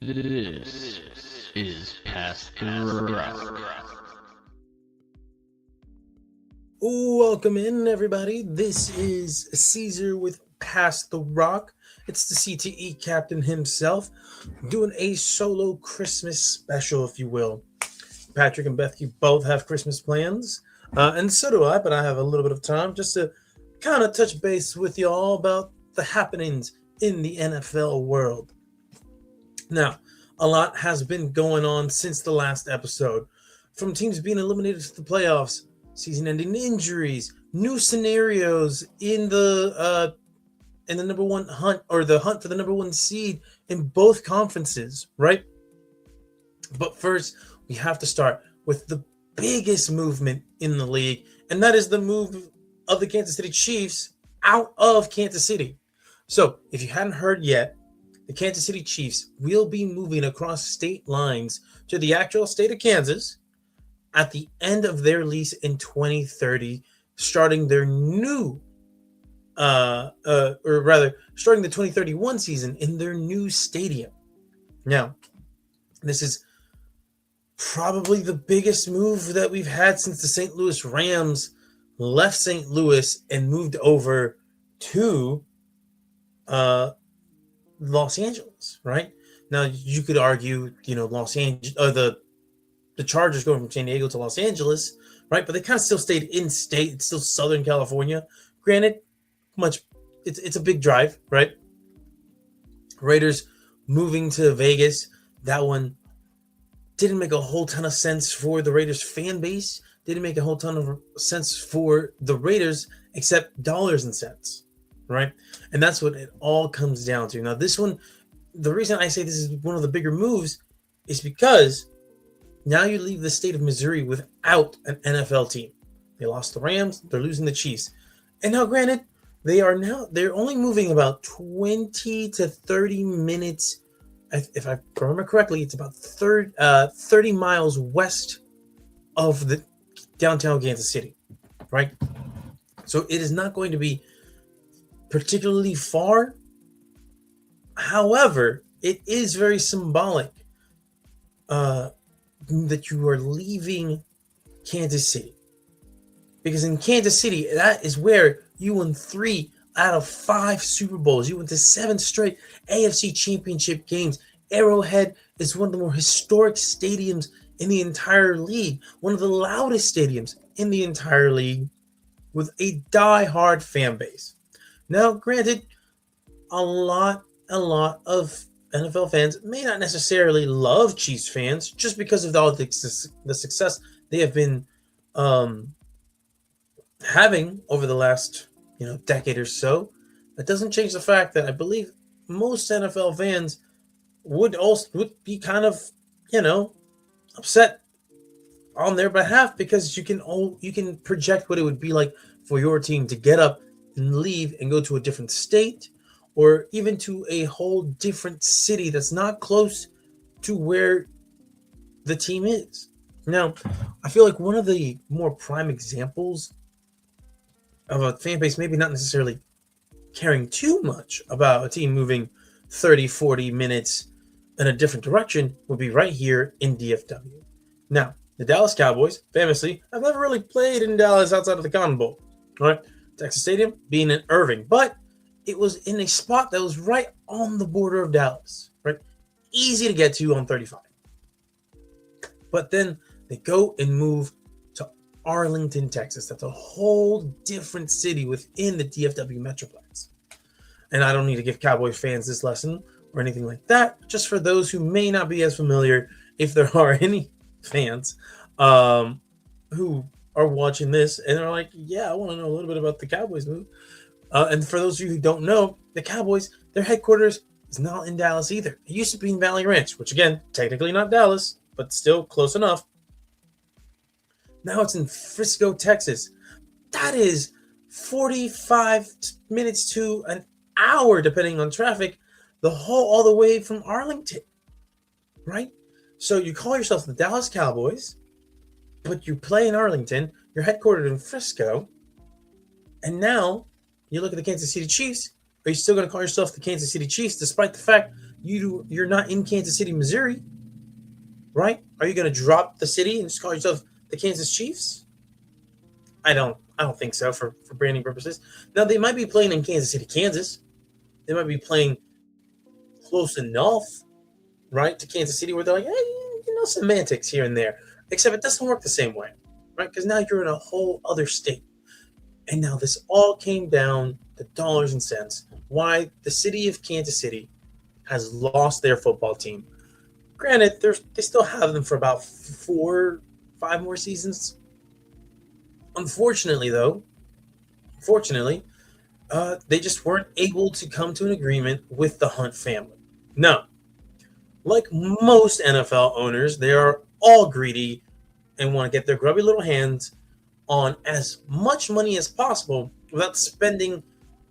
This is Past the Rock. Welcome in, everybody. This is Caesar with Past the Rock. It's the CTE captain himself doing a solo Christmas special, if you will. Patrick and Beth, you both have Christmas plans, and so do I, but I have a little bit of time just to kind of touch base with you all about the happenings in the NFL world. Now, a lot has been going on since the last episode, from teams being eliminated to the playoffs, season-ending injuries, new scenarios in the number one hunt, or the hunt for the number one seed in both conferences, right? But first, we have to start with the biggest movement in the league, and that is the move of the Kansas City Chiefs out of Kansas City. So, if you hadn't heard yet, the Kansas City Chiefs will be moving across state lines to the actual state of Kansas at the end of their lease in 2030, starting their new, starting the 2031 season in their new stadium. Now, this is probably the biggest move that we've had since the St. Louis Rams left St. Louis and moved over to Los Angeles, right? Now, you could argue, Los Angeles, the Chargers going from San Diego to Los Angeles, right? But they kind of still stayed in state. It's still Southern California. Granted, it's a big drive, right? Raiders moving to Vegas, that one didn't make a whole ton of sense for the Raiders fan base. Didn't make a whole ton of sense for the Raiders, except dollars and cents, right? And that's what it all comes down to. Now, this one, the reason I say this is one of the bigger moves is because now you leave the state of Missouri without an NFL team. They lost the Rams. They're losing the Chiefs. And now, granted, they're only moving about 20 to 30 minutes. If I remember correctly, it's about 30 miles west of the downtown Kansas City, right? So it is not going to be particularly far. However, it is very symbolic that you are leaving Kansas City, because in Kansas City, that is where you won 3 out of 5 Super Bowls. You went to 7 straight AFC Championship games. Arrowhead is one of the more historic stadiums in the entire league, one of the loudest stadiums in the entire league, with a die-hard fan base. Now, granted, a lot of NFL fans may not necessarily love Chiefs fans just because of all the success they have been having over the last decade or so. That doesn't change the fact that I believe most NFL fans would be kind of upset on their behalf, because you can project what it would be like for your team to get up and leave and go to a different state, or even to a whole different city that's not close to where the team is. Now, I feel like one of the more prime examples of a fan base maybe not necessarily caring too much about a team moving 30, 40 minutes in a different direction would be right here in DFW. Now, the Dallas Cowboys, famously, have never really played in Dallas outside of the Cotton Bowl, right? Texas Stadium being in Irving, but it was in a spot that was right on the border of Dallas, right? Easy to get to on 35. But then they go and move to Arlington, Texas. That's a whole different city within the DFW Metroplex. And I don't need to give Cowboys fans this lesson or anything like that. Just for those who may not be as familiar, if there are any fans who are watching this and are like, yeah, I want to know a little bit about the Cowboys move. And for those of you who don't know, the Cowboys, their headquarters is not in Dallas either. It used to be in Valley Ranch, which again, technically not Dallas, but still close enough. Now it's in Frisco, Texas. That is 45 minutes to an hour, depending on traffic, all the way from Arlington, right? So you call yourself the Dallas Cowboys, but you play in Arlington, you're headquartered in Frisco, and now you look at the Kansas City Chiefs. Are you still going to call yourself the Kansas City Chiefs, despite the fact You're not in Kansas City, Missouri, right? Are you going to drop the city and just call yourself the Kansas Chiefs? I don't think so for branding purposes. Now they might be playing in Kansas City, Kansas. They might be playing close enough, right, to Kansas City where they're like, hey, semantics here and there. Except it doesn't work the same way, right? Because now you're in a whole other state. And now this all came down to dollars and cents. Why the city of Kansas City has lost their football team. Granted, they still have them for about 5 more seasons. Unfortunately, though, they just weren't able to come to an agreement with the Hunt family. Now, like most NFL owners, they are all greedy and want to get their grubby little hands on as much money as possible without spending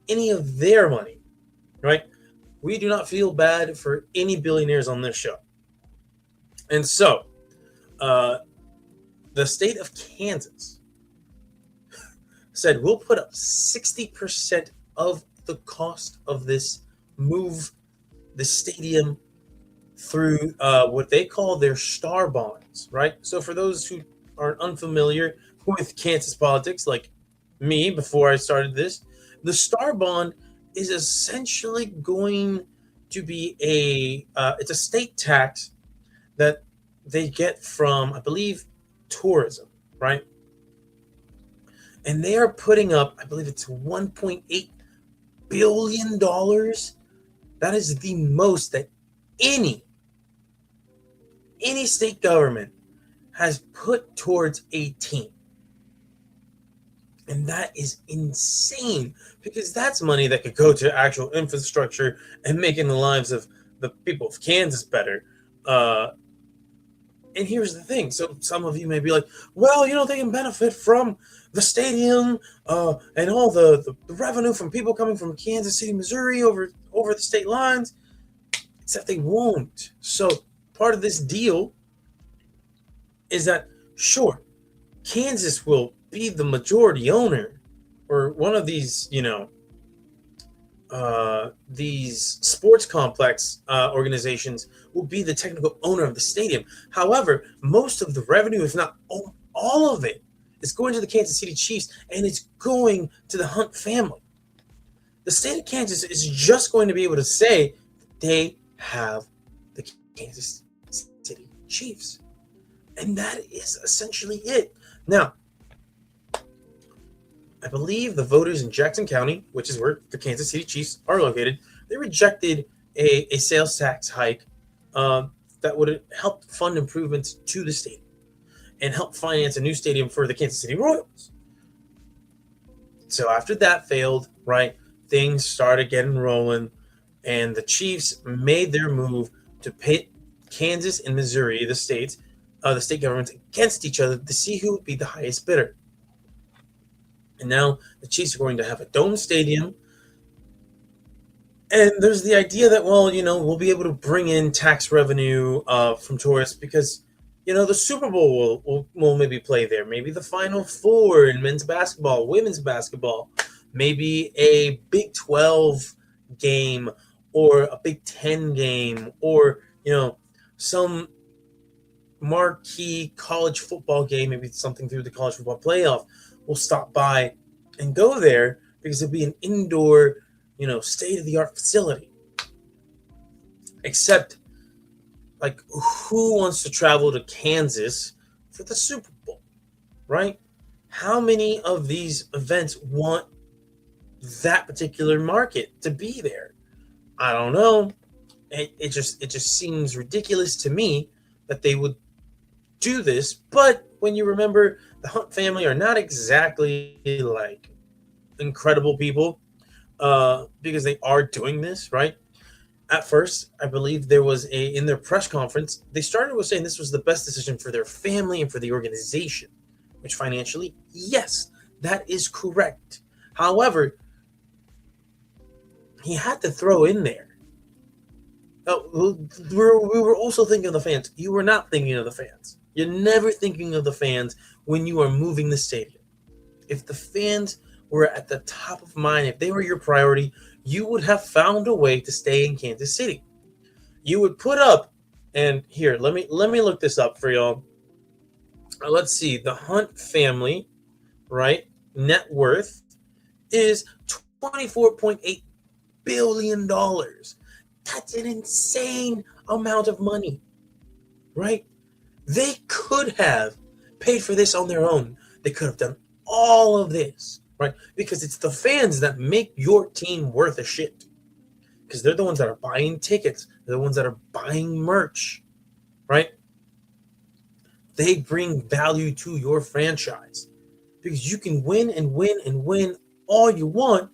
any of their money, right? We do not feel bad for any billionaires on this show. And so, the state of Kansas said, we'll put up 60% of the cost of this move, the stadium, through what they call their star bonds, right? So for those who are unfamiliar with Kansas politics, like me before I started this, the star bond is essentially going to be it's a state tax that they get from, I believe, tourism, right? And they are putting up, I believe it's $1.8 billion. That is the most that any state government has put towards a team. And that is insane because that's money that could go to actual infrastructure and making the lives of the people of Kansas better. And here's the thing. So some of you may be like, well, they can benefit from the stadium and all the revenue from people coming from Kansas City, Missouri over the state lines, except they won't. So part of this deal is that, sure, Kansas will be the majority owner or one of these, these sports complex organizations will be the technical owner of the stadium. However, most of the revenue, if not all of it, is going to the Kansas City Chiefs, and it's going to the Hunt family. The state of Kansas is just going to be able to say they have the Kansas City Chiefs. And that is essentially it. Now, I believe the voters in Jackson County, which is where the Kansas City Chiefs are located, they rejected a sales tax hike that would help fund improvements to the stadium and help finance a new stadium for the Kansas City Royals. So after that failed, right, things started getting rolling, and the Chiefs made their move to pit Kansas and Missouri, the state governments, against each other to see who would be the highest bidder. And now the Chiefs are going to have a dome stadium. And there's the idea that, well, we'll be able to bring in tax revenue from tourists because, the Super Bowl will maybe play there. Maybe the Final Four in men's basketball, women's basketball, maybe a Big 12 game or a Big 10 game or, some marquee college football game, maybe something through the college football playoff. Will stop by and go there because it'll be an indoor, state-of-the-art facility. Except, like, who wants to travel to Kansas for the Super Bowl, right? How many of these events want that particular market to be there? I don't know. It just seems ridiculous to me that they would do this, but when you remember the Hunt family are not exactly like incredible people because they are doing this, right? At first, I believe there was in their press conference, they started with saying this was the best decision for their family and for the organization, which financially, yes, that is correct. However, he had to throw in there. We were also thinking of the fans. You were not thinking of the fans. You're never thinking of the fans when you are moving the stadium. If the fans were at the top of mind, if they were your priority, you would have found a way to stay in Kansas City. You would put up, and here, let me look this up for y'all. Let's see, the Hunt family, right? Net worth is $24.8 billion. That's an insane amount of money, right? They could have paid for this on their own. They could have done all of this, right? Because it's the fans that make your team worth a shit. Because they're the ones that are buying tickets. They're the ones that are buying merch, right? They bring value to your franchise. Because you can win and win and win all you want.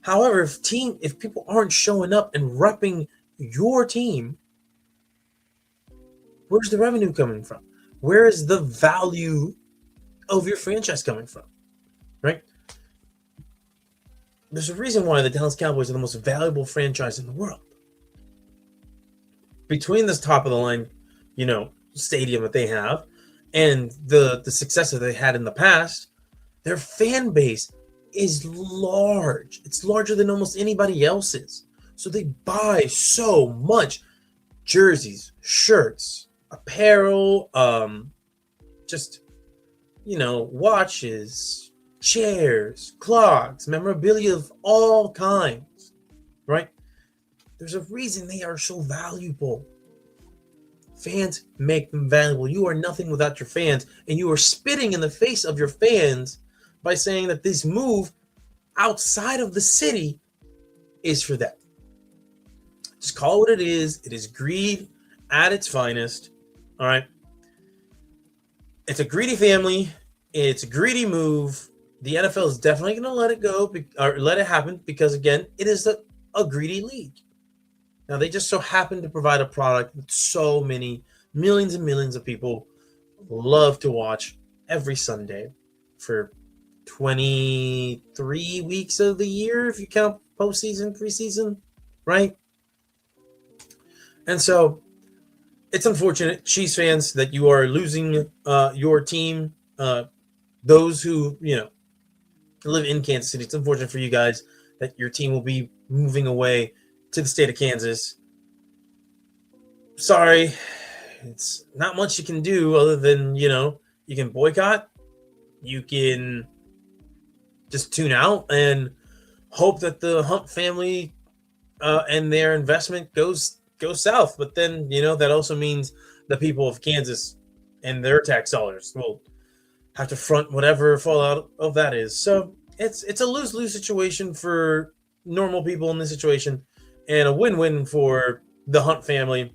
However, if people aren't showing up and repping your team, where's the revenue coming from? Where is the value of your franchise coming from? Right? There's a reason why the Dallas Cowboys are the most valuable franchise in the world. Between this top of the line, stadium that they have and the success that they had in the past, their fan base is large. It's larger than almost anybody else's. So they buy so much jerseys, shirts, apparel, watches, chairs, clocks, memorabilia of all kinds, right? There's a reason they are so valuable. Fans make them valuable. You are nothing without your fans, and you are spitting in the face of your fans by saying that this move outside of the city is for them. Just call it what it is. It is greed at its finest. All right. It's a greedy family. It's a greedy move. The NFL is definitely going to let it go or let it happen because, again, it is a greedy league. Now, they just so happen to provide a product that so many millions and millions of people love to watch every Sunday for 23 weeks of the year, if you count postseason, preseason, right? And so it's unfortunate, Chiefs fans, that you are losing your team. Those who, live in Kansas City, it's unfortunate for you guys that your team will be moving away to the state of Kansas. Sorry, it's not much you can do other than, you can boycott. You can just tune out and hope that the Hunt family and their investment goes south. But then, that also means the people of Kansas and their tax dollars will have to front whatever fallout of that is. So it's a lose-lose situation for normal people in this situation and a win-win for the Hunt family.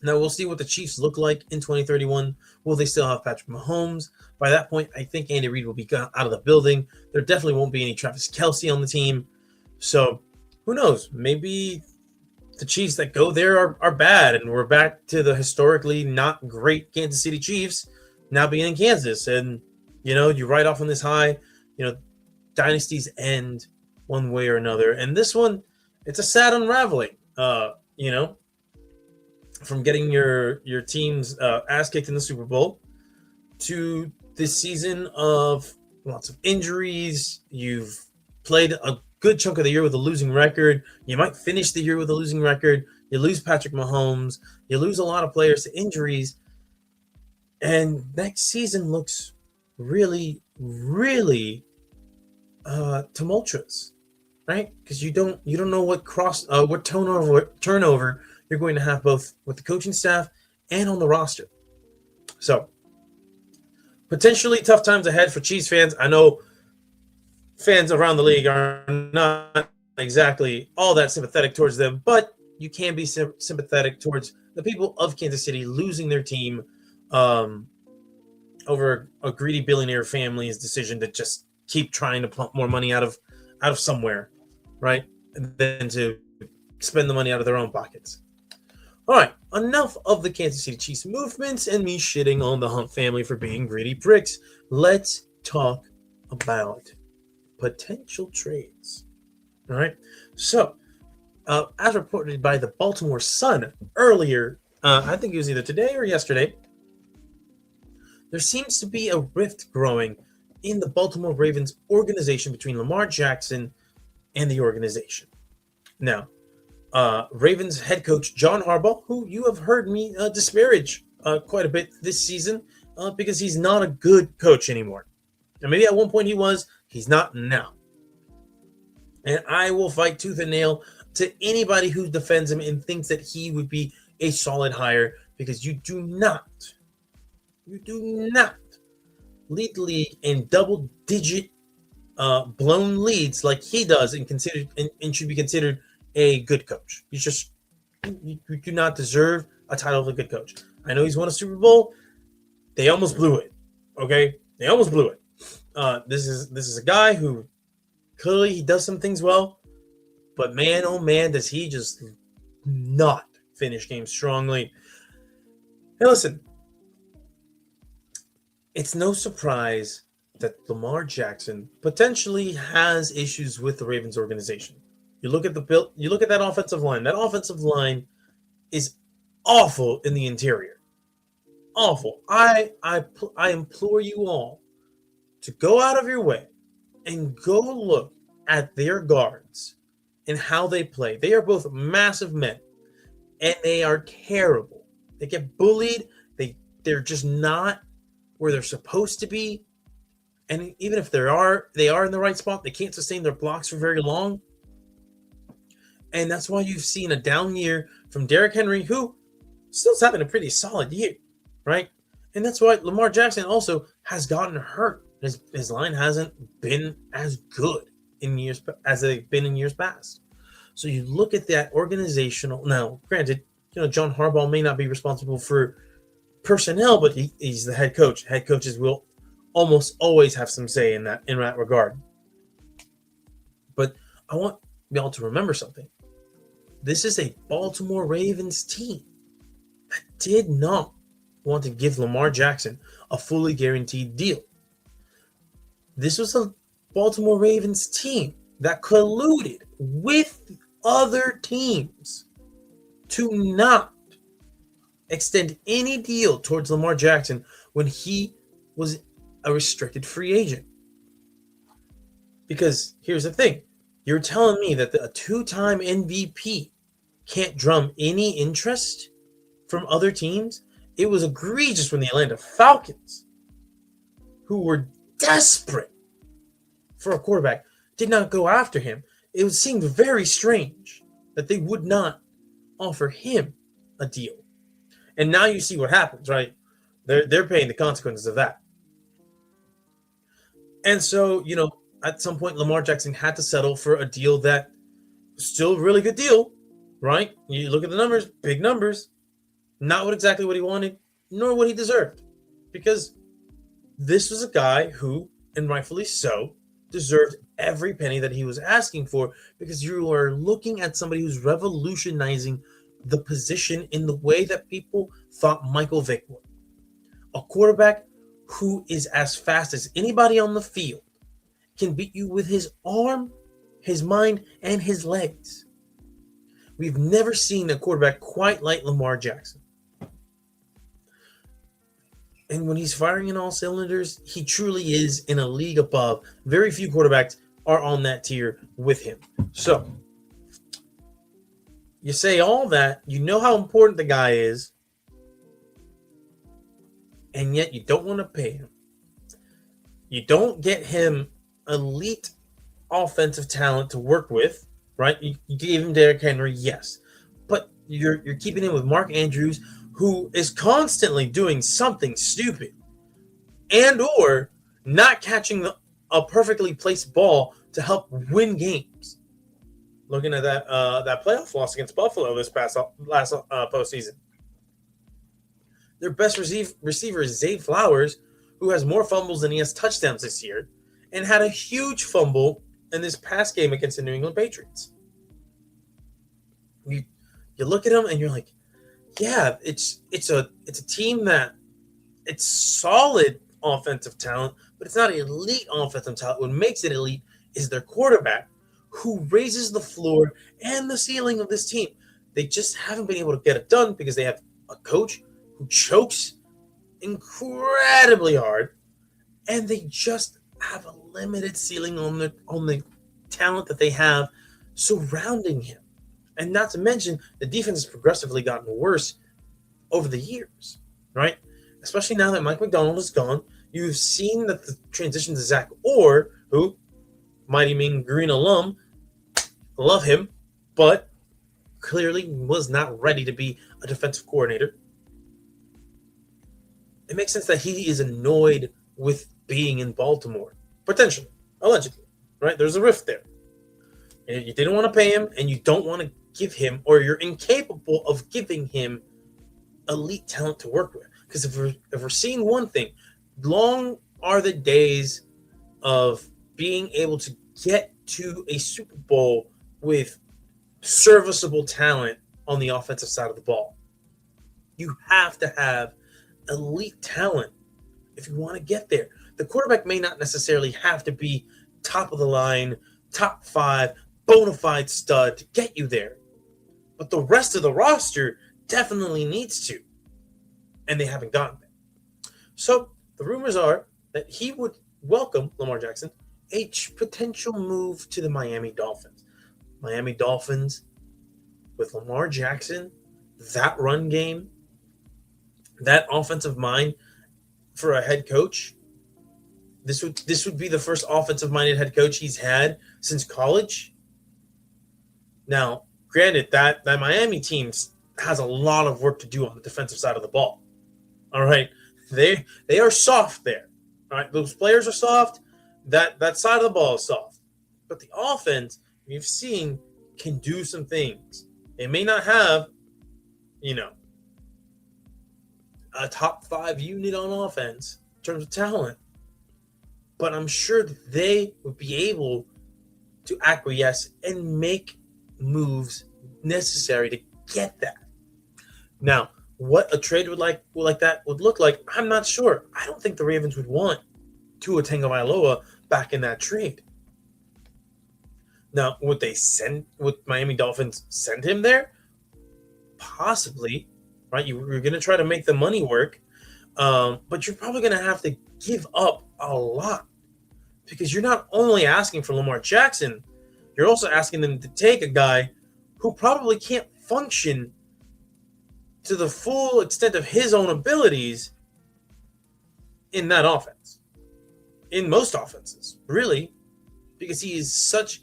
Now, we'll see what the Chiefs look like in 2031. Will they still have Patrick Mahomes? By that point, I think Andy Reid will be out of the building. There definitely won't be any Travis Kelce on the team. So, who knows? Maybe the Chiefs that go there are bad, and we're back to the historically not great Kansas City Chiefs now being in Kansas. And, you ride off on this high. Dynasties end one way or another. And this one, it's a sad unraveling, from getting your team's ass kicked in the Super Bowl to this season of lots of injuries. You've played a good chunk of the year with a losing record. You might finish the year with a losing record. You lose Patrick Mahomes. You lose a lot of players to injuries. And next season looks really, really tumultuous, right? Because you don't know what turnover you're going to have both with the coaching staff and on the roster. So potentially tough times ahead for Chiefs fans. I know fans around the league are not exactly all that sympathetic towards them, but you can be sympathetic towards the people of Kansas City losing their team over a greedy billionaire family's decision to just keep trying to pump more money out of somewhere, right? Than to spend the money out of their own pockets. All right, enough of the Kansas City Chiefs movements and me shitting on the Hunt family for being greedy pricks. Let's talk about potential trades. All right, so as reported by the Baltimore Sun earlier, I think it was either today or yesterday, there seems to be a rift growing in the Baltimore Ravens organization between Lamar Jackson and the organization. Now, Ravens head coach John Harbaugh, who you have heard me disparage quite a bit this season because he's not a good coach anymore. And maybe at one point he was, he's not now. And I will fight tooth and nail to anybody who defends him and thinks that he would be a solid hire, because you do not lead the league in double-digit blown leads like he does and should be considered a good coach. You do not deserve a title of a good coach. I know he's won a Super Bowl. They almost blew it. Okay, they almost blew it. This is a guy who clearly he does some things well, but man, oh man, does he just not finish games strongly. Hey, listen, it's no surprise that Lamar Jackson potentially has issues with the Ravens organization. You look at that offensive line. That offensive line is awful in the interior. Awful. I implore you all to go out of your way and go look at their guards and how they play. They are both massive men, and they are terrible. They get bullied. They're just not where they're supposed to be. And even if they are in the right spot, they can't sustain their blocks for very long. And that's why you've seen a down year from Derrick Henry, who still's having a pretty solid year, right? And that's why Lamar Jackson also has gotten hurt. His line hasn't been as good as they've been in years past. So you look at that organizational. Now, granted, John Harbaugh may not be responsible for personnel, but he's the head coach. Head coaches will almost always have some say in that regard. But I want y'all to remember something. This is a Baltimore Ravens team that did not want to give Lamar Jackson a fully guaranteed deal. This was a Baltimore Ravens team that colluded with other teams to not extend any deal towards Lamar Jackson when he was a restricted free agent. Because here's the thing. You're telling me that a two-time MVP can't drum any interest from other teams? It was egregious when the Atlanta Falcons, who were desperate for a quarterback, did not go after him. It seemed very strange that they would not offer him a deal. And now you see what happens, right? They're paying the consequences of that. And so, at some point, Lamar Jackson had to settle for a deal that was still a really good deal, right? You look at the numbers, big numbers, not exactly what he wanted, nor what he deserved. Because this was a guy who, and rightfully so, deserved every penny that he was asking for, because you are looking at somebody who's revolutionizing the position in the way that people thought Michael Vick would. A quarterback who is as fast as anybody on the field, can beat you with his arm, his mind, and his legs. We've never seen a quarterback quite like Lamar Jackson. And when he's firing in all cylinders, he truly is in a league above. Very few quarterbacks are on that tier with him. So, you say all that, you know how important the guy is, and yet you don't want to pay him. You don't get him elite offensive talent to work with, right? You gave him Derrick Henry, yes. But you're keeping him with Mark Andrews, who is constantly doing something stupid and or not catching a perfectly placed ball to help win games. Looking at that playoff loss against Buffalo this last postseason. Their best receiver is Zay Flowers, who has more fumbles than he has touchdowns this year, and had a huge fumble in this past game against the New England Patriots. You look at him and you're like, yeah, it's a team that it's solid offensive talent, but it's not elite offensive talent. What makes it elite is their quarterback, who raises the floor and the ceiling of this team. They just haven't been able to get it done because they have a coach who chokes incredibly hard, and they just have a limited ceiling on the talent that they have surrounding him. And not to mention, the defense has progressively gotten worse over the years, right? Especially now that Mike McDonald is gone, you've seen that the transition to Zach Orr, who, Mighty Mean Green alum, love him, but clearly was not ready to be a defensive coordinator. It makes sense that he is annoyed with being in Baltimore, potentially, allegedly, right? There's a rift there. And you didn't want to pay him, and you don't want to give him, or you're incapable of giving him elite talent to work with. Because if we're seeing one thing, long are the days of being able to get to a Super Bowl with serviceable talent on the offensive side of the ball. You have to have elite talent if you want to get there. The quarterback may not necessarily have to be top of the line, top 5, bona fide stud to get you there. But the rest of the roster definitely needs to. And they haven't gotten there. So the rumors are that he would welcome Lamar Jackson a potential move to the Miami Dolphins. Miami Dolphins with Lamar Jackson, that run game, that offensive mind for a head coach. This would be the first offensive-minded head coach he's had since college. Now, granted, that Miami team has a lot of work to do on the defensive side of the ball. All right, they are soft there. All right, those players are soft. That side of the ball is soft, but the offense we've seen can do some things. They may not have, a top 5 unit on offense in terms of talent, but I'm sure that they would be able to acquiesce and make moves necessary to get that. Now, what a trade would like that would look like, I'm not sure. I don't think the Ravens would want Tua Tagovailoa back in that trade. Now, would Miami Dolphins send him there? Possibly, right? You're going to try to make the money work, but you're probably going to have to give up a lot because you're not only asking for Lamar Jackson, you're also asking them to take a guy who probably can't function to the full extent of his own abilities in that offense. In most offenses, really, because he is such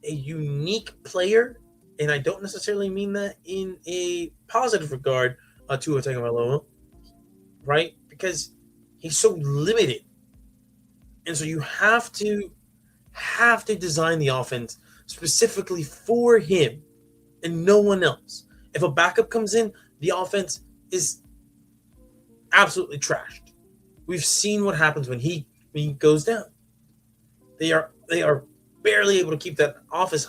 a unique player, and I don't necessarily mean that in a positive regard to Tua Tagovailoa, right? Because he's so limited. And so you have to design the offense specifically for him and no one else. If a backup comes in, the offense is absolutely trashed. We've seen what happens when he goes down. They are barely able to keep that offense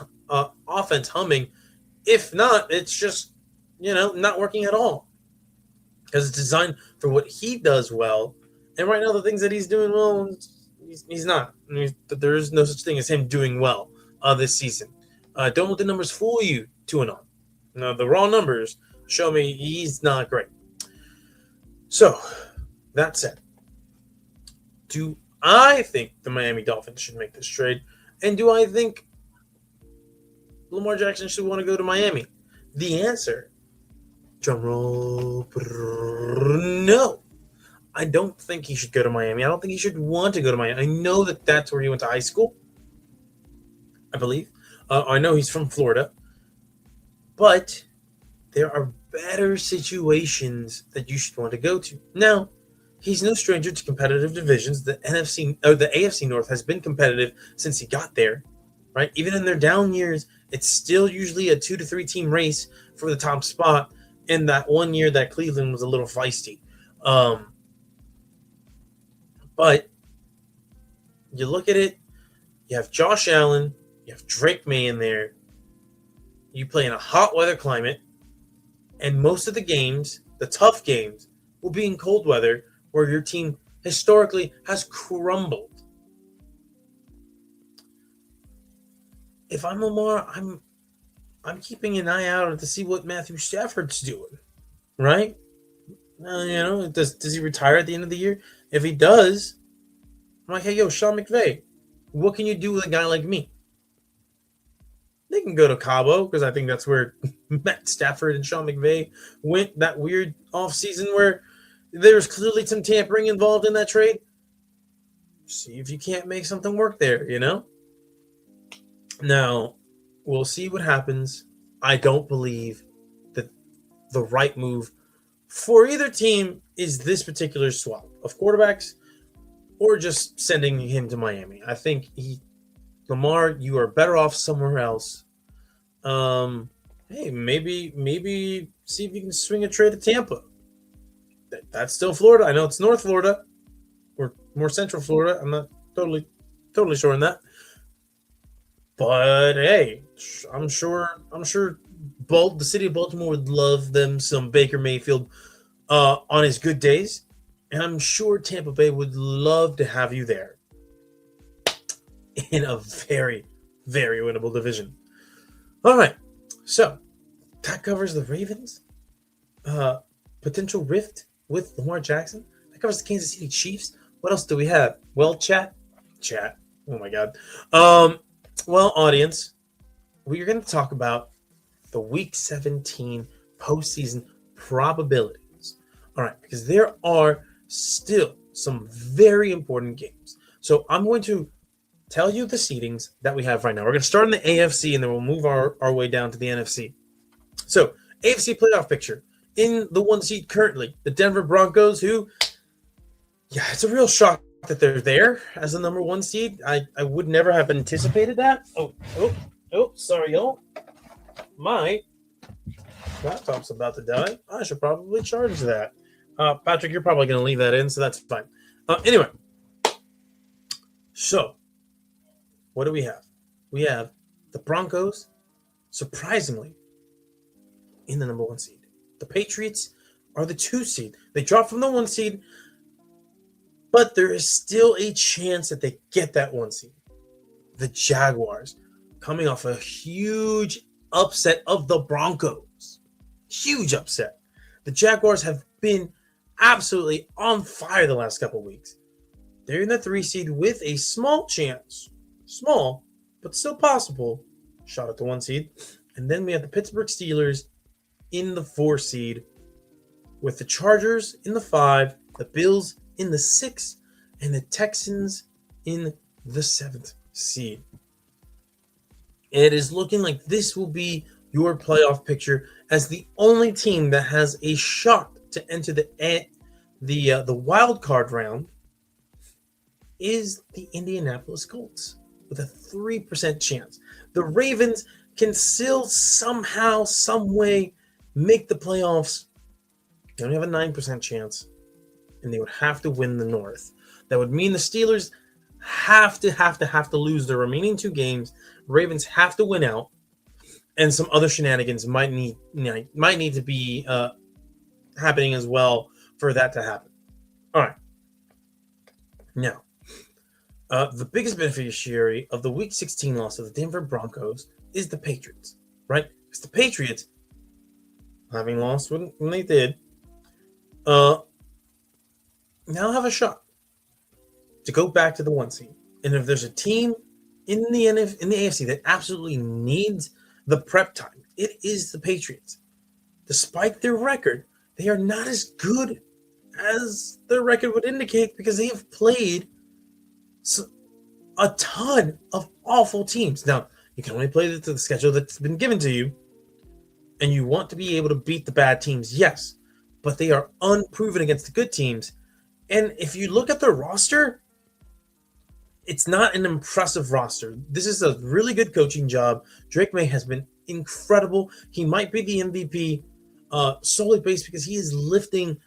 humming. If not, it's just not working at all because it's designed for what he does well. And right now, the things that he's doing well, he's not. There is no such thing as him doing well this season. Don't let the numbers fool you 2-0. No, the raw numbers show me he's not great. So, that said, do I think the Miami Dolphins should make this trade? And do I think Lamar Jackson should want to go to Miami? The answer, drumroll, no. I don't think he should go to Miami. I don't think he should want to go to Miami. I know that that's where he went to high school, I believe. I know he's from Florida. But there are better situations that you should want to go to. Now, he's no stranger to competitive divisions. The AFC North has been competitive since he got there, right? Even in their down years, it's still usually a 2 to 3 team race for the top spot. In that one year that Cleveland was a little feisty. But you look at it, you have Josh Allen, you have Drake May in there. You play in a hot weather climate, and most of the games, the tough games, will be in cold weather where your team historically has crumbled. If I'm Lamar, I'm keeping an eye out to see what Matthew Stafford's doing, right? Does he retire at the end of the year? If he does, I'm like, hey, Sean McVay, what can you do with a guy like me? They can go to Cabo because I think that's where Matt Stafford and Sean McVay went that weird offseason where there was clearly some tampering involved in that trade. See if you can't make something work there, you know? Now, we'll see what happens. I don't believe that the right move for either team is this particular swap of quarterbacks or just sending him to Miami. I think Lamar, you are better off somewhere else. Hey, maybe see if you can swing a trade to Tampa. That's still Florida. I know it's North Florida or more Central Florida. I'm not totally sure on that. But hey, I'm sure the city of Baltimore would love them some Baker Mayfield on his good days, and I'm sure Tampa Bay would love to have you there in a very, very winnable division. All right, so that covers the Ravens' potential rift with Lamar Jackson. That covers the Kansas City Chiefs. What else do we have? Well, chat. Oh my God. Well, audience, we're going to talk about the Week 17 postseason probabilities. All right, because there are still some very important games. So I'm going to tell you the seedings that we have right now. We're going to start in the AFC, and then we'll move our way down to the NFC. So, AFC playoff picture. In the 1 seed currently, the Denver Broncos, who, yeah, it's a real shock that they're there as the number 1 seed. I would never have anticipated that. Oh, sorry, y'all. My laptop's about to die. I should probably charge that. Patrick, you're probably going to leave that in, so that's fine. Anyway, so what do we have? We have the Broncos, surprisingly, in the number 1 seed. The Patriots are the 2 seed. They dropped from the 1 seed, but there is still a chance that they get that 1 seed. The Jaguars, coming off a huge upset of the Broncos. Huge upset. The Jaguars have been absolutely on fire the last couple weeks. They're in the 3 seed with a small chance, small, but still possible, shot at the 1 seed. And then we have the Pittsburgh Steelers in the 4 seed with the Chargers in the 5, the Bills in the 6, and the Texans in the 7th seed. It is looking like this will be your playoff picture as the only team that has a shot to enter the wild card round is the Indianapolis Colts with a 3% chance. The Ravens can still somehow, some way make the playoffs. They only have a 9% chance, and they would have to win the North. That would mean the Steelers have to lose their remaining 2 games. Ravens have to win out, and some other shenanigans might need to be happening as well for that to happen. All right. Now, the biggest beneficiary of the Week 16 loss of the Denver Broncos is the Patriots, right? Because the Patriots, having lost when they did, now have a shot to go back to the 1 seed. And if there's a team in the AFC that absolutely needs the prep time, it is the Patriots. Despite their record, they are not as good as their record would indicate because they have played a ton of awful teams. Now, you can only play to the schedule that's been given to you, and you want to be able to beat the bad teams, yes, but they are unproven against the good teams. And if you look at their roster, it's not an impressive roster. This is a really good coaching job. Drake May has been incredible. He might be the MVP solely based because he is lifting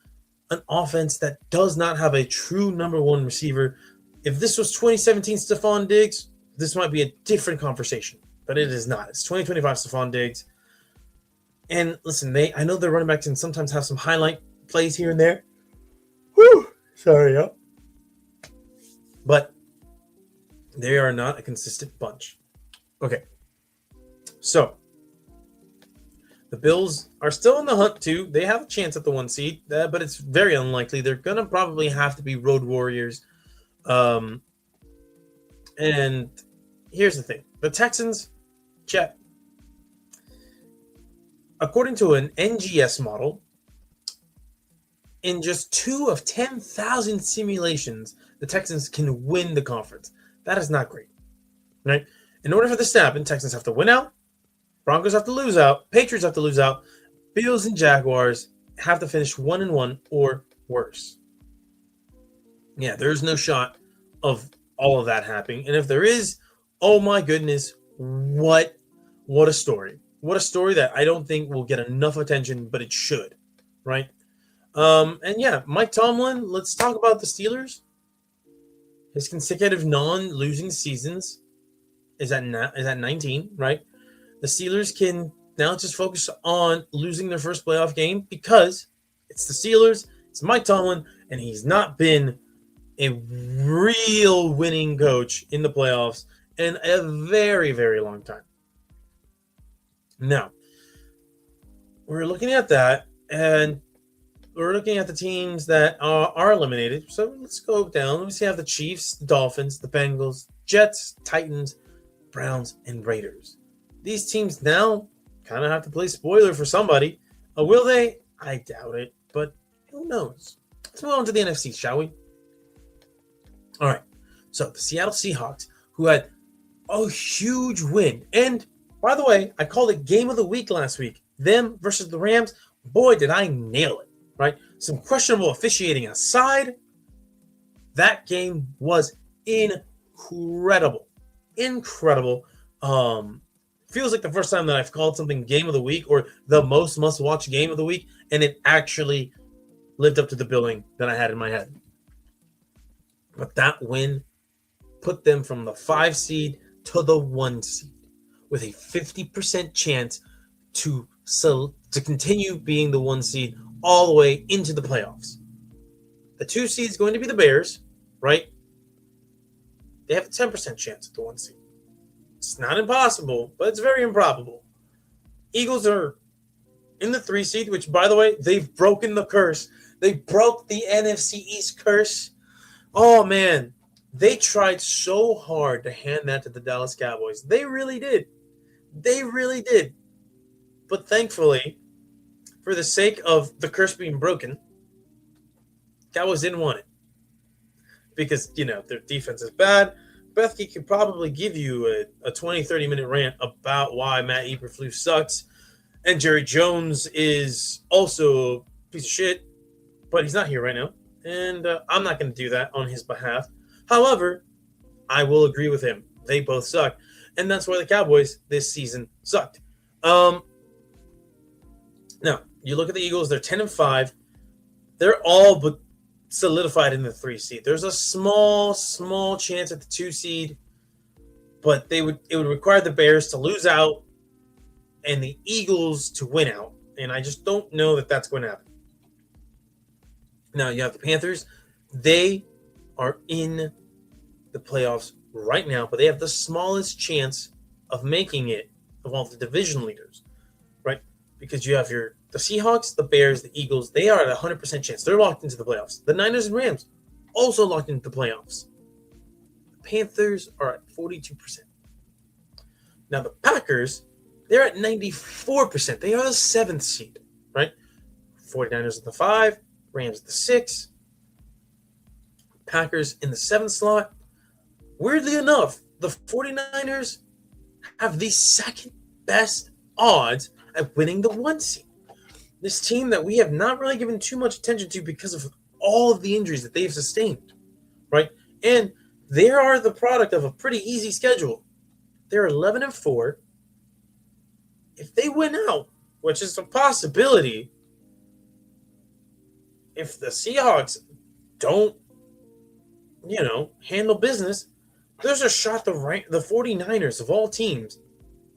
an offense that does not have a true number 1 receiver. If this was 2017 Stephon Diggs, this might be a different conversation, but it is not. It's 2025 Stephon Diggs. And listen, I know their running backs can sometimes have some highlight plays here and there. Whew! Sorry, y'all. But they are not a consistent bunch. Okay. So, the Bills are still in the hunt, too. They have a chance at the 1 seed, but it's very unlikely. They're going to probably have to be road warriors. And here's the thing. The Texans, Chet, according to an NGS model, in just 2 of 10,000 simulations, the Texans can win the conference. That is not great, right? In order for this to happen, Texans have to win out, Broncos have to lose out, Patriots have to lose out, Bills and Jaguars have to finish 1-1 or worse. Yeah, there's no shot of all of that happening. And if there is, oh my goodness, what a story. What a story that I don't think will get enough attention, but it should, right? And yeah, Mike Tomlin, let's talk about the Steelers. His consecutive non-losing seasons is at 19, right? The Steelers can now just focus on losing their first playoff game because it's the Steelers, it's Mike Tomlin, and he's not been a real winning coach in the playoffs in a very, very long time. Now, we're looking at that, and we're looking at the teams that are eliminated. So let's go down. Let me see how the Chiefs, the Dolphins, the Bengals, Jets, Titans, Browns, and Raiders. These teams now kind of have to play spoiler for somebody. Will they? I doubt it, but who knows? Let's move on to the NFC, shall we? All right. So the Seattle Seahawks, who had a huge win. And by the way, I called it Game of the Week last week. Them versus the Rams. Boy, did I nail it. Right? Some questionable officiating aside, that game was incredible. Incredible. Feels like the first time that I've called something Game of the Week or the most must-watch game of the week, and it actually lived up to the billing that I had in my head. But that win put them from the 5 seed to the 1 seed with a 50% chance to continue being the 1 seed all the way into the playoffs. The 2 seed is going to be the Bears, right? They have a 10% chance at the 1 seed. It's not impossible, but it's very improbable. Eagles are in the 3 seed, which, by the way, they've broken the curse. They broke the NFC East curse. Oh, man. They tried so hard to hand that to the Dallas Cowboys. They really did. They really did. But thankfully, for the sake of the curse being broken, Cowboys didn't want it. Because, their defense is bad. Bethke could probably give you a 20, 30-minute rant about why Matt Eberflus sucks. And Jerry Jones is also a piece of shit. But he's not here right now. And I'm not going to do that on his behalf. However, I will agree with him. They both suck. And that's why the Cowboys this season sucked. Now, you look at the Eagles, they're 10-5. They're all but solidified in the 3 seed. There's a small chance at the 2 seed, but it would require the Bears to lose out and the Eagles to win out. And I just don't know that that's going to happen. Now, you have the Panthers. They are in the playoffs right now, but they have the smallest chance of making it of all the division leaders, right? Because you have the Seahawks, the Bears, the Eagles. They are at 100% chance. They're locked into the playoffs. The Niners and Rams also locked into the playoffs. The Panthers are at 42%. Now, the Packers, they're at 94%. They are the 7th seed, right? 49ers at the 5, Rams at the 6, Packers in the 7th slot. Weirdly enough, the 49ers have the 2nd best odds at winning the 1 seed. This team that we have not really given too much attention to because of all of the injuries that they've sustained, right? And they are the product of a pretty easy schedule. They're 11-4. If they win out, which is a possibility, if the Seahawks don't, handle business, there's a shot the 49ers of all teams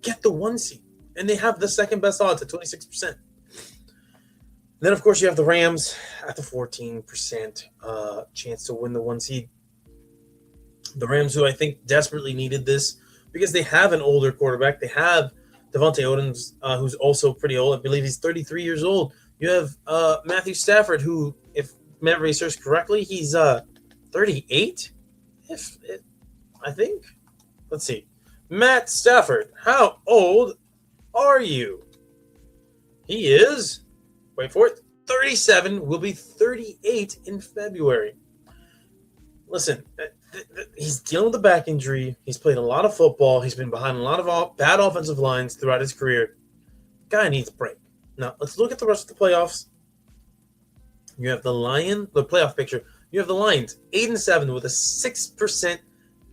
get the 1 seed. And they have the 2nd best odds at 26%. Then, of course, you have the Rams at the 14% chance to win the 1 seed. The Rams, who I think desperately needed this because they have an older quarterback. They have Devontae Adams, who's also pretty old. I believe he's 33 years old. You have Matthew Stafford, who, if memory serves correctly, he's 38? I think. Let's see. Matt Stafford, how old are you? He is, wait for it, 37, will be 38 in February. Listen, he's dealing with a back injury. He's played a lot of football. He's been behind a lot of bad offensive lines throughout his career. Guy needs a break. Now, let's look at the rest of the playoffs. You have the playoff picture. You have the Lions, 8-7 with a 6%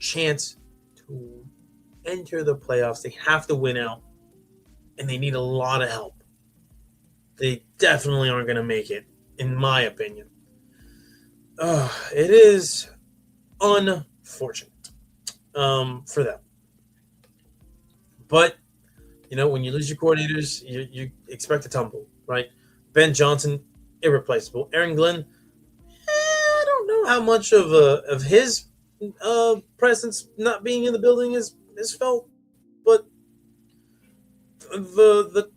chance to enter the playoffs. They have to win out, and they need a lot of help. They definitely aren't going to make it, in my opinion. It is unfortunate for them. But, when you lose your coordinators, you expect a tumble, right? Ben Johnson, irreplaceable. Aaron Glenn, I don't know how much of his presence not being in the building is felt, but the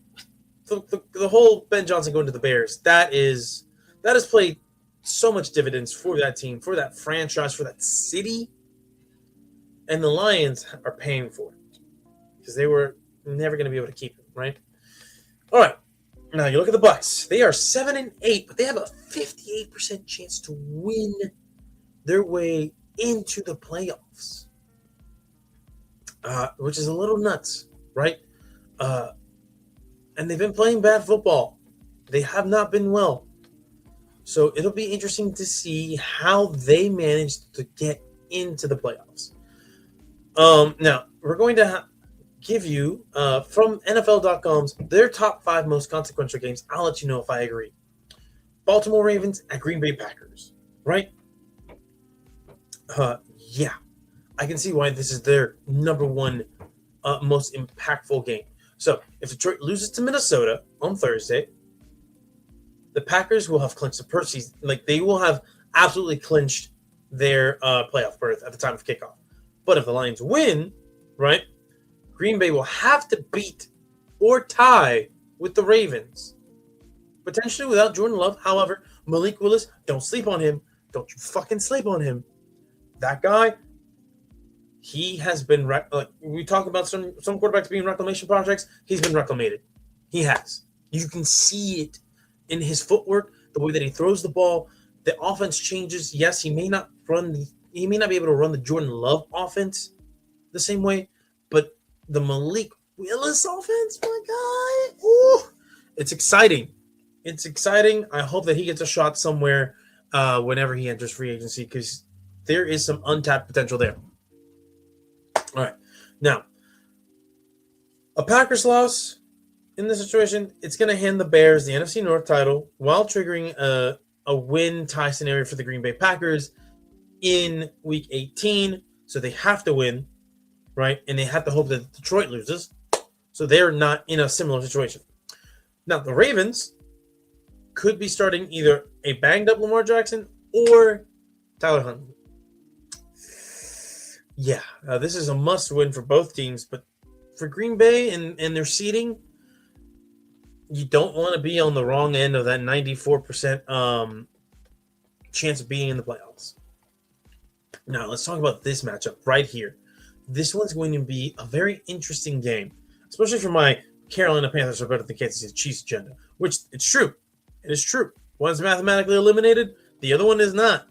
whole Ben Johnson going to the Bears, that has played so much dividends for that team, for that franchise, for that city, and the Lions are paying for it because they were never going to be able to keep him, right? All right. Now you look at the Bucs. They are 7-8, but they have a 58% chance to win their way into the playoffs, which is a little nuts, right? And they've been playing bad football. They have not been well. So it'll be interesting to see how they manage to get into the playoffs. Now, we're going to give you, from NFL.com's, their top 5 most consequential games. I'll let you know if I agree. Baltimore Ravens at Green Bay Packers, right? Yeah. I can see why this is their number one most impactful game. So, if Detroit loses to Minnesota on Thursday, the Packers will have clinched the postseason. They will have absolutely clinched their playoff berth at the time of kickoff. But if the Lions win, right, Green Bay will have to beat or tie with the Ravens. Potentially without Jordan Love. However, Malik Willis, don't sleep on him. Don't you fucking sleep on him. That guy, he has been, we talk about some quarterbacks being reclamation projects. He's been reclamated. He has. You can see it in his footwork, the way that he throws the ball. The offense changes. Yes, he may not be able to run the Jordan Love offense the same way, but the Malik Willis offense, my guy, ooh, it's exciting. It's exciting. I hope that he gets a shot somewhere whenever he enters free agency, because there is some untapped potential there. All right. Now, a Packers loss in this situation, it's going to hand the Bears the NFC North title while triggering a win-tie scenario for the Green Bay Packers in Week 18. So they have to win, right? And they have to hope that Detroit loses. So they're not in a similar situation. Now, the Ravens could be starting either a banged-up Lamar Jackson or Tyler Huntley. Yeah, this is a must-win for both teams. But for Green Bay and their seeding, you don't want to be on the wrong end of that 94% chance of being in the playoffs. Now, let's talk about this matchup right here. This one's going to be a very interesting game, especially for my Carolina Panthers are better than Kansas City Chiefs agenda, which it's true. It is true. One is mathematically eliminated. The other one is not.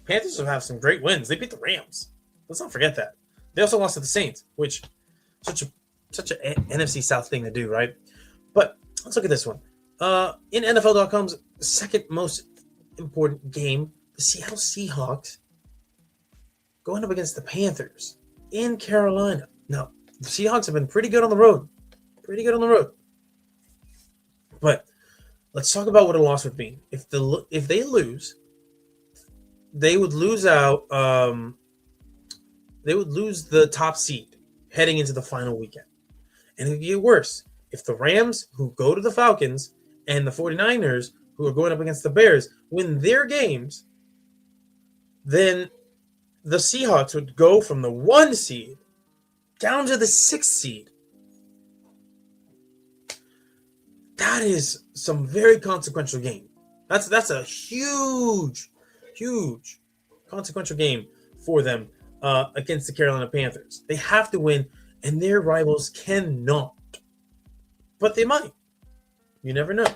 Panthers have some great wins. They beat the Rams. Let's not forget that. They also lost to the Saints, which such an NFC South thing to do, right? But let's look at this one. In NFL.com's second most important game, the Seattle Seahawks going up against the Panthers in Carolina. Now, the Seahawks have been pretty good on the road. But let's talk about what a loss would be. If they lose, they would lose out. They would lose the top seed heading into the final weekend. And it would get worse. If the Rams, who go to the Falcons, and the 49ers, who are going up against the Bears, win their games, then the Seahawks would go from the 1 seed down to the 6th seed. That is some very consequential game. That's a huge consequential game for them against the Carolina Panthers. They have to win, and their rivals cannot but they might. You never know.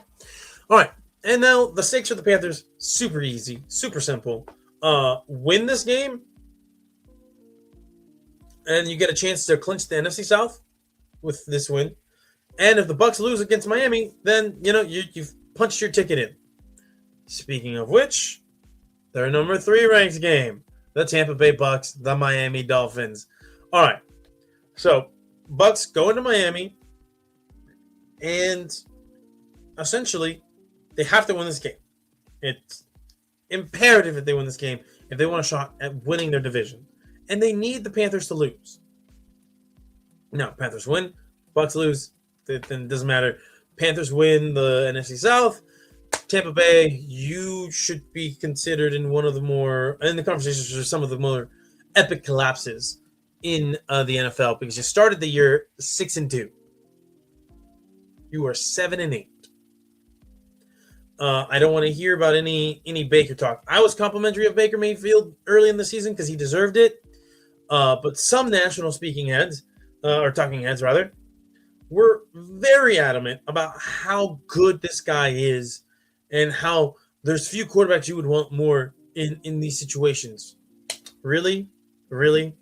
All right, and now the stakes for the Panthers, super easy, super simple. Win this game, and you get a chance to clinch the NFC South with this win. And if the Bucs lose against Miami, then you've punched your ticket in. Speaking of which, their number 3 ranked game, the Tampa Bay Bucs, the Miami Dolphins. All right, so Bucs go into Miami, and essentially they have to win this game. It's imperative that they win this game if they want a shot at winning their division, and they need the Panthers to lose. Now, Panthers win, Bucs lose, then it doesn't matter. Panthers win the NFC South. Tampa Bay, you should be considered in the conversations for some of the more epic collapses in the NFL, because you started the year 6-2. You are 7-8. I don't want to hear about any Baker talk. I was complimentary of Baker Mayfield early in the season because he deserved it. But some national speaking heads, or talking heads rather, were very adamant about how good this guy is and how there's few quarterbacks you would want more in these situations. Really? Really?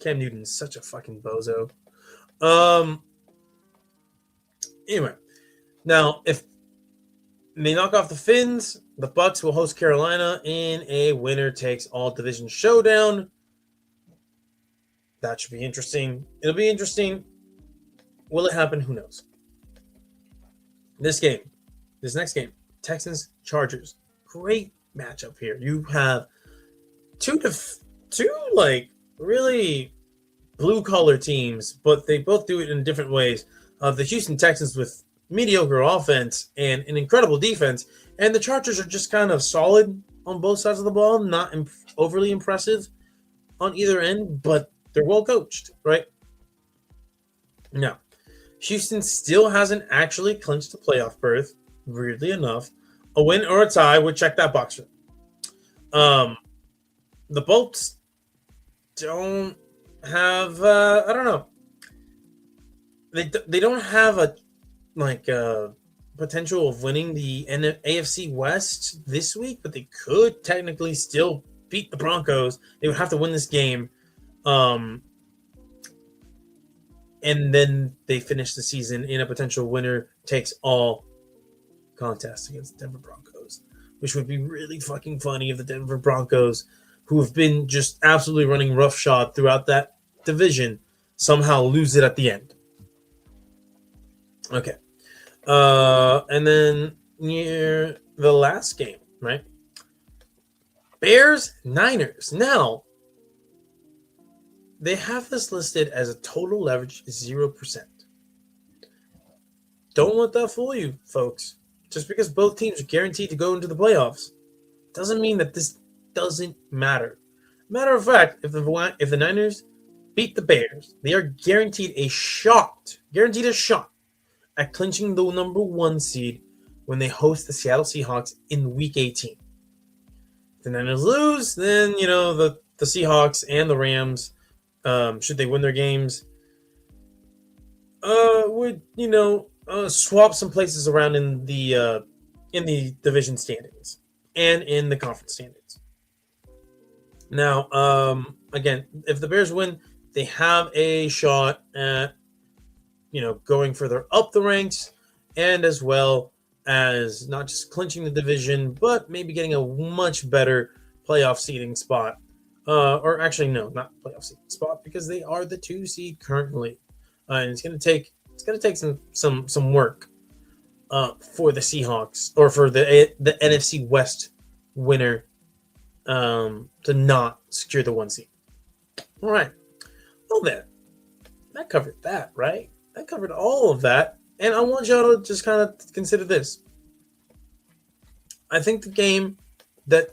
Cam Newton's such a fucking bozo. Anyway, now if they knock off the Finns, the Bucs will host Carolina in a winner-takes-all division showdown. That should be interesting. It'll be interesting. Will it happen? Who knows? This next game, Texans-Chargers. Great matchup here. You have two like really blue-collar teams, but they both do it in different ways. The Houston Texans with mediocre offense and an incredible defense, and the Chargers are just kind of solid on both sides of the ball, not overly impressive on either end, but they're well coached, right? Now, Houston still hasn't actually clinched a playoff berth, weirdly enough. A win or a tie would check that box. The Bolts don't have, I don't know. They don't have a potential of winning the AFC West this week, but they could technically still beat the Broncos. They would have to win this game. And then they finish the season in a potential winner-takes-all contest against the Denver Broncos, which would be really fucking funny if the Denver Broncos, who have been just absolutely running roughshod throughout that division, somehow lose it at the end. Okay. And then near the last game, right? Bears-Niners. Now, they have this listed as a total leverage 0%. Don't let that fool you, folks. Just because both teams are guaranteed to go into the playoffs doesn't mean that this doesn't matter. Matter of fact, if the Niners beat the Bears, they are guaranteed a shot at clinching the number 1 seed when they host the Seattle Seahawks in Week 18. If the Niners lose, then the Seahawks and the Rams, should they win their games, would swap some places around in the division standings and in the conference standings. Now, again, if the Bears win, they have a shot at going further up the ranks, and as well as not just clinching the division, but maybe getting a much better playoff seeding spot. Or actually, no, not playoff seeding spot, because they are the 2 seed currently, and it's gonna take some work for the Seahawks, or for the NFC West winner to not secure the 1 seed. All right, well then, that covered that, right? That covered all of that, and I want y'all to just kind of consider this. I think the game that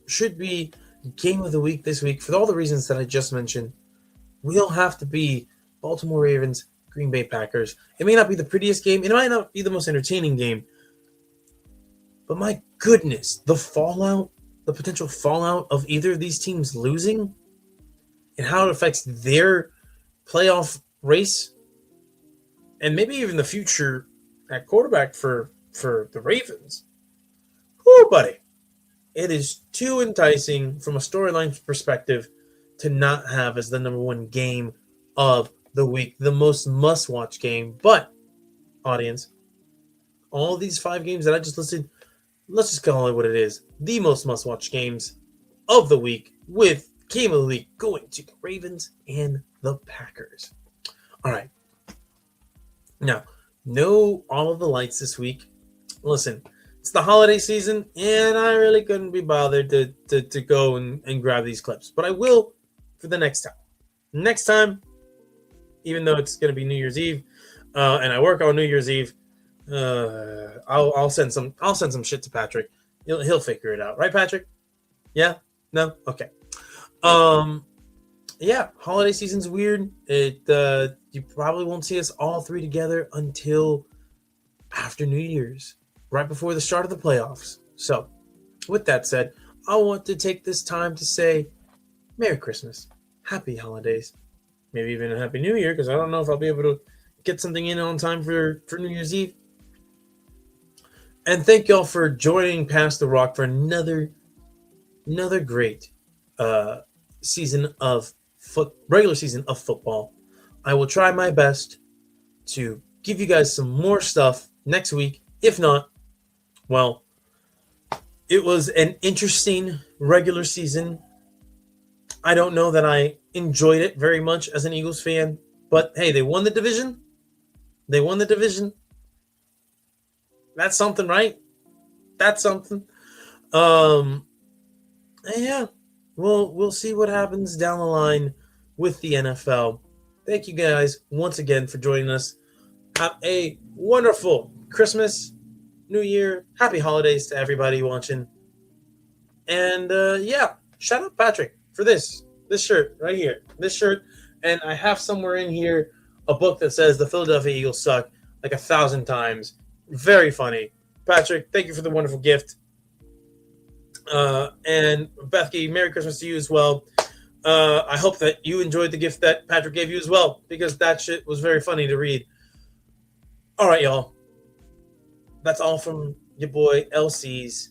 should be game of the week this week, for all the reasons that I just mentioned, will have to be Baltimore Ravens, Green Bay Packers. It may not be the prettiest game. It might not be the most entertaining game. But my goodness, the potential fallout of either of these teams losing and how it affects their playoff race and maybe even the future at quarterback for the Ravens. Whoo, buddy. It is too enticing from a storyline perspective to not have as the number one game of the week, the most must-watch game. But, audience, all these 5 games that I just listed, let's just call it what it is. The most must-watch games of the week, with game of the week going to the Ravens and the Packers. All right. Now, no all of the lights this week. Listen, it's the holiday season, and I really couldn't be bothered to go and grab these clips. But I will for the next time. Next time, even though it's going to be New Year's Eve, and I work on New Year's Eve, I'll send some shit to Patrick. He'll figure it out, right, Patrick? Yeah? No? Okay. Yeah, holiday season's weird. You probably won't see us all 3 together until after New Year's, right before the start of the playoffs. So, with that said, I want to take this time to say Merry Christmas, Happy Holidays, maybe even a Happy New Year, because I don't know if I'll be able to get something in on time for New Year's Eve. And thank y'all for joining Past the Rock for another great regular season of football. I will try my best to give you guys some more stuff next week. If not, well, it was an interesting regular season. I don't know that I enjoyed it very much as an Eagles fan, but hey, they won the division. That's something, right? That's something. Yeah, we'll see what happens down the line with the NFL. Thank you guys once again for joining us. Have a wonderful Christmas, New Year, Happy Holidays to everybody watching. And yeah, shout out Patrick for this shirt right here. This shirt, and I have somewhere in here a book that says the Philadelphia Eagles suck like 1,000 times. Very funny. Patrick, thank you for the wonderful gift. And Bethke, Merry Christmas to you as well. I hope that you enjoyed the gift that Patrick gave you as well, because that shit was very funny to read. All right, y'all. That's all from your boy, Ceez.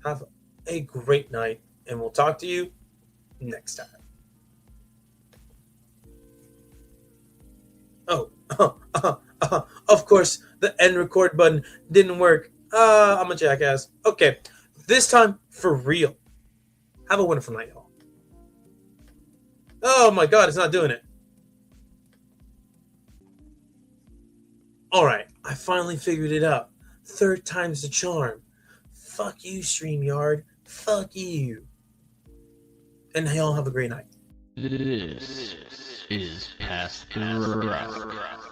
Have a great night, and we'll talk to you next time. Of course, the end record button didn't work. I'm a jackass. Okay, this time for real. Have a wonderful night, y'all. Oh my God, it's not doing it. All right, I finally figured it out. 3rd time's the charm. Fuck you, StreamYard. Fuck you. And y'all have a great night. This is Past the Rock.